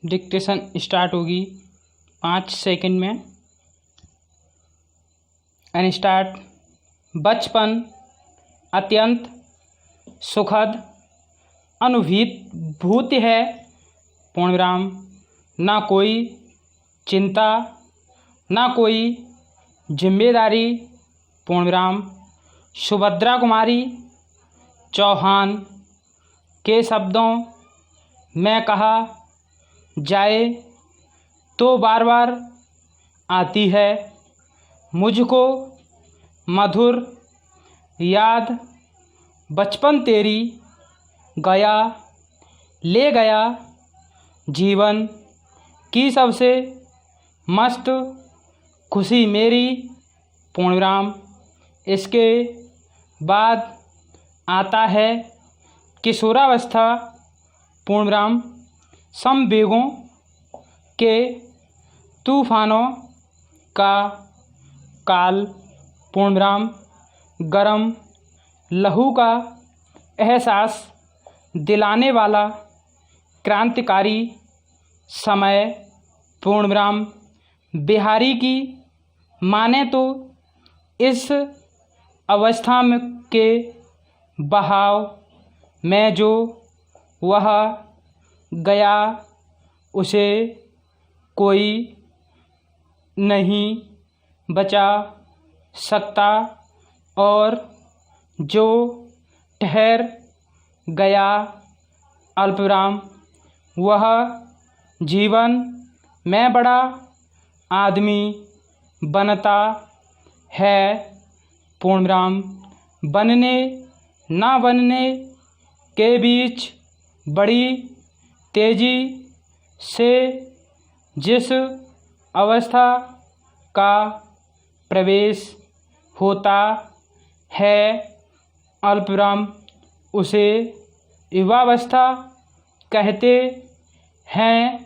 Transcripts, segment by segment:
Dictation start होगी 5 second में। And start. बचपन अत्यंत सुखद अनुभूति है, पूर्णविराम। ना कोई चिंता, ना कोई जिम्मेदारी, पूर्णविराम। सुभद्रा कुमारी चौहान के शब्दों में कहा जाए तो बार बार आती है मुझको मधुर याद, बचपन तेरी गया ले गया जीवन की सबसे मस्त खुशी मेरी, पूर्णविराम। इसके बाद आता है किशोरावस्था, पूर्णविराम। संवेगों के तूफानों का काल, पूर्णविराम। गरम लहू का एहसास दिलाने वाला क्रांतिकारी समय, पूर्णविराम। बिहारी की माने तो इस अवस्था में के बहाव में जो वह गया उसे कोई नहीं बचा सकता, और जो ठहर गया अल्पविराम वह जीवन में बड़ा आदमी बनता है, पूर्णविराम। बनने ना बनने के बीच बड़ी तेजी से जिस अवस्था का प्रवेश होता है अल्पविराम उसे युवावस्था कहते हैं,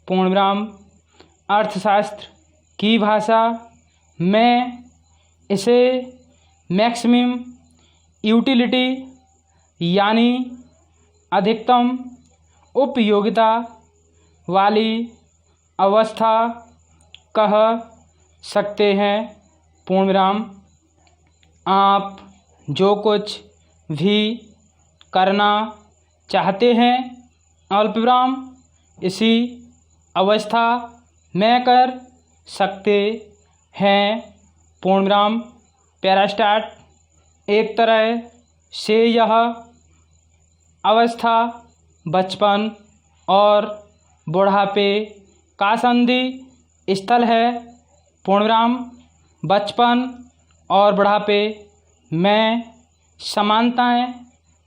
पूर्णविराम। अर्थशास्त्र की भाषा में इसे मैक्सिमम यूटिलिटी यानी अधिकतम उपयोगिता वाली अवस्था कह सकते हैं, पूर्णविराम। आप जो कुछ भी करना चाहते हैं अल्पविराम इसी अवस्था में कर सकते हैं, पूर्णविराम। पैरास्टार्ट। एक तरह से यह अवस्था बचपन और बुढ़ापे का संधि स्थल है, पूर्णविराम। बचपन और बुढ़ापे में समानताएं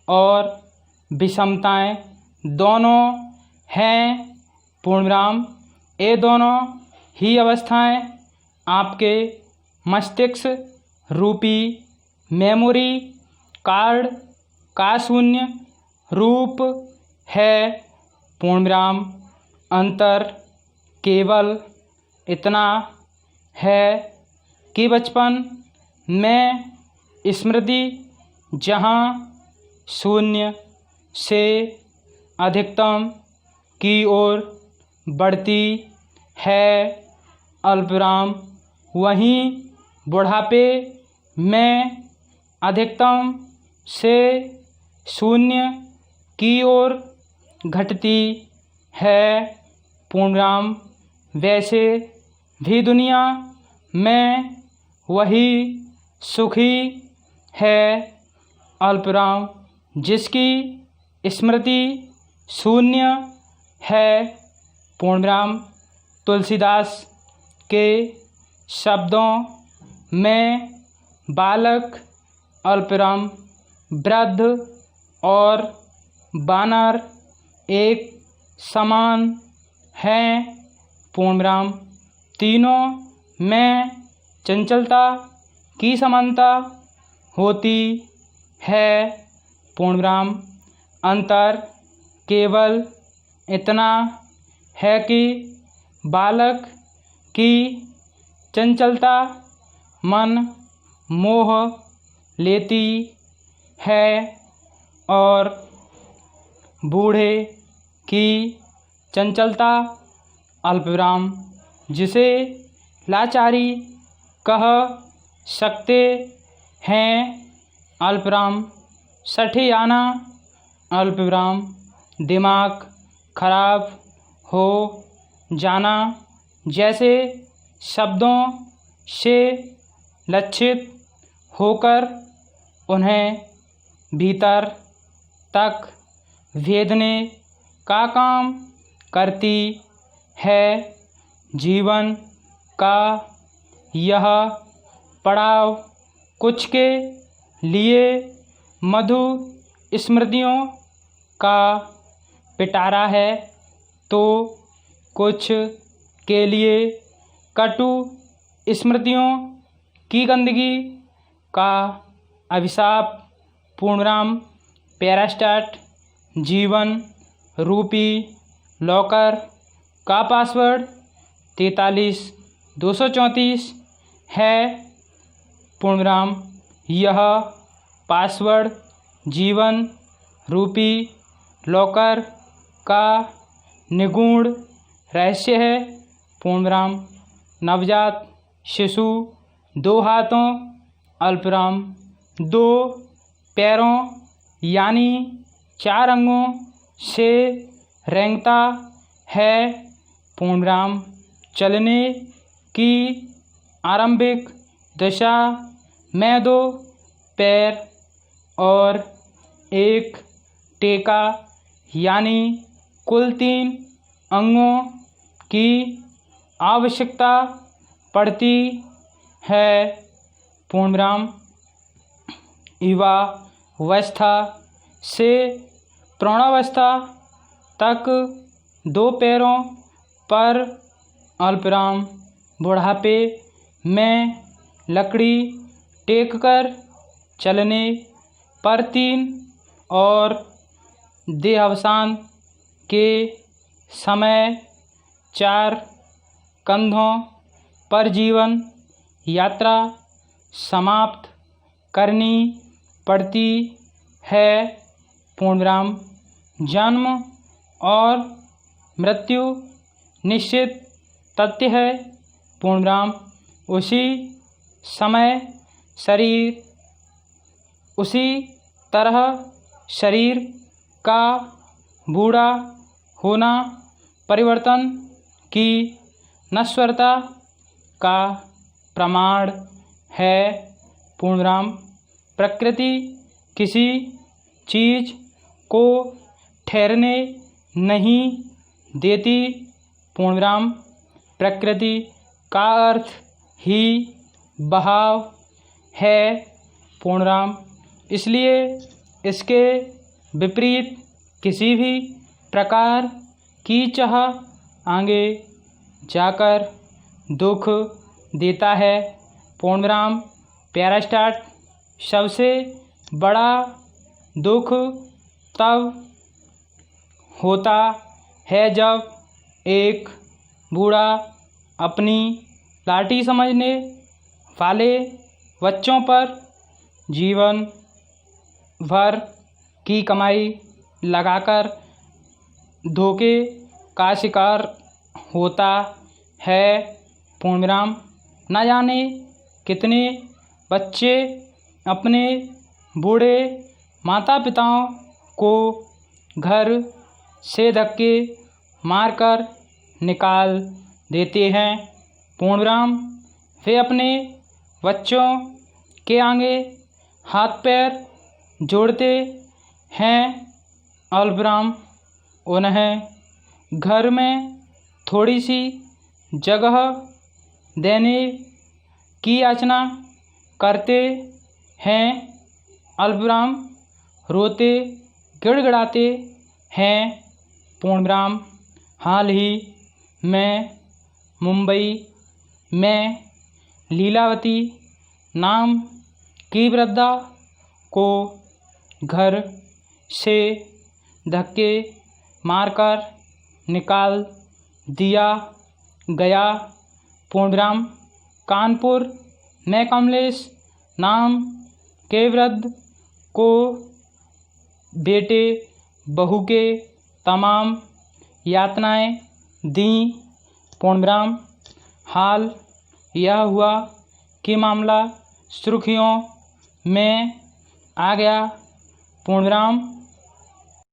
और विषमताएं दोनों हैं, पूर्णविराम। ये दोनों ही अवस्थाएं आपके मस्तिष्क रूपी मेमोरी कार्ड का शून्य रूप है, पूर्णविराम। अंतर केवल इतना है कि बचपन में स्मृति जहाँ शून्य से अधिकतम की ओर बढ़ती है अल्पविराम, वहीं बुढ़ापे में अधिकतम से शून्य की ओर घटती है, पूर्णविराम। वैसे भी दुनिया में वही सुखी है अल्पविराम जिसकी स्मृति शून्य है, पूर्णविराम। तुलसीदास के शब्दों में बालक अल्पविराम, वृद्ध और बानर एक समान हैं, पूर्णविराम। तीनों में चंचलता की समानता होती है, पूर्णविराम। अंतर केवल इतना है कि बालक की चंचलता मन मोह लेती है और बूढ़े की चंचलता अल्पविराम जिसे लाचारी कह सकते हैं अल्पविराम सठियाना अल्पविराम दिमाग खराब हो जाना जैसे शब्दों से लक्षित होकर उन्हें भीतर तक भेदने का काम करती है। जीवन का यह पड़ाव कुछ के लिए मधुर स्मृतियों का पिटारा है तो कुछ के लिए कटु स्मृतियों की गंदगी का अभिशाप। पूर्णविराम पैरास्टाट जीवन रूपी लॉकर का पासवर्ड 43234 है। पूर्णविराम यह पासवर्ड जीवन रूपी लॉकर का निगूढ़ रहस्य है। पूर्णविराम नवजात शिशु 2 हाथों अल्पविराम 2 पैरों यानी 4 अंगों से रेंगता है। पूर्णविराम चलने की आरंभिक दशा में 2 पैर और 1 टेका यानी कुल 3 अंगों की आवश्यकता पड़ती है। पूर्णविराम युवावस्था से प्रौढ़ावस्था तक 2 पैरों पर अल्पविराम बुढ़ापे में लकड़ी टेक कर चलने पर 3 और देहावसान के समय 4 कंधों पर जीवन यात्रा समाप्त करनी पड़ती है। पूर्णविराम जन्म और मृत्यु निश्चित तथ्य है। पूर्णविराम उसी तरह शरीर का बूढ़ा होना परिवर्तन की नश्वरता का प्रमाण है। पूर्णविराम प्रकृति किसी चीज़ को ठहरने नहीं देती। पूर्णविराम प्रकृति का अर्थ ही बहाव है। पूर्णविराम इसलिए इसके विपरीत किसी भी प्रकार की चाह आगे जाकर दुख देता है। पूर्णविराम पैरास्टाट सबसे बड़ा दुख तब होता है जब एक बूढ़ा अपनी लाठी समझने वाले बच्चों पर जीवन भर की कमाई लगाकर धोखे का शिकार होता है। पूर्णविराम न जाने कितने बच्चे अपने बूढ़े माता पिताओं को घर से धक्के मारकर निकाल देते हैं। पूर्णविराम वे अपने बच्चों के आगे हाथ पैर जोड़ते हैं। अल्पविराम उन्हें घर में थोड़ी सी जगह देने की याचना करते हैं। अल्पविराम रोते गिड़गिड़ाते हैं। पूर्णविराम हाल ही में मुंबई में लीलावती नाम की वृद्धा को घर से धक्के मारकर निकाल दिया गया। पूर्णविराम कानपुर में कमलेश नाम के वृद्ध को बेटे बहू के तमाम यातनाएं दी पूर्णविराम। हाल यह हुआ कि मामला सुर्खियों में आ गया पूर्णविराम।